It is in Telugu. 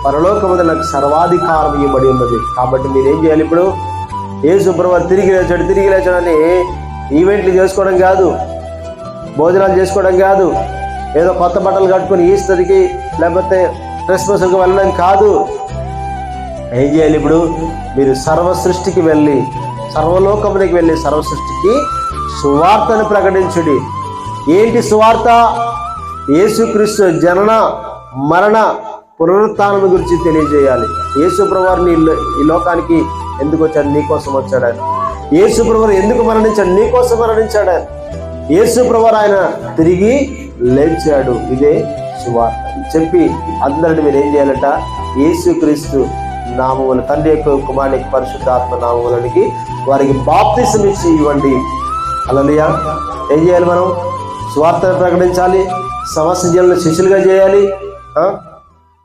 పరలోకమున నాకు సర్వాధికారం ఇవ్వబడి ఉన్నది. కాబట్టి మీరేం చేయాలి? ఇప్పుడు యేసు ప్రభువు తిరిగి లేచాడని ఈవెంట్లు చేసుకోవడం కాదు, భోజనాలు చేసుకోవడం కాదు, ఏదో కొత్త బట్టలు కట్టుకుని ఈస్టర్కి లేకపోతే క్రిస్మస్కి వెళ్ళడం కాదు. ఏం చేయాలి? ఇప్పుడు మీరు సర్వ సృష్టికి వెళ్ళి, సర్వలోకమునికి వెళ్ళి సర్వ సృష్టికి సువార్తను ప్రకటించుడి. ఏంటి సువార్త? యేసుక్రీస్తు జనన మరణ పునరుత్థానం గురించి తెలియజేయాలి. యేసు ప్రభువు ఈ లోకానికి ఎందుకు వచ్చాడు? నీకోసం వచ్చాడు ఆయన. యేసు ప్రభువు ఎందుకు మరణించాడు? నీకోసం మరణించాడు ఆయన. యేసు ప్రభువు ఆయన తిరిగి లేచాడు. ఇదే సువార్త చెప్పి అందరిని మీరు ఏం చేయాలట? యేసుక్రీస్తు నామములు, తండ్రి యొక్క కుమారునికి పరిశుద్ధాత్మ నామములకి వారికి బాప్తిసం ఇచ్చి ఇవ్వండి. హల్లెలూయా. ఏం చేయాలి? మనం సువార్తను ప్రకటించాలి, సమస్త జనులను శిష్యులుగా చేయాలి.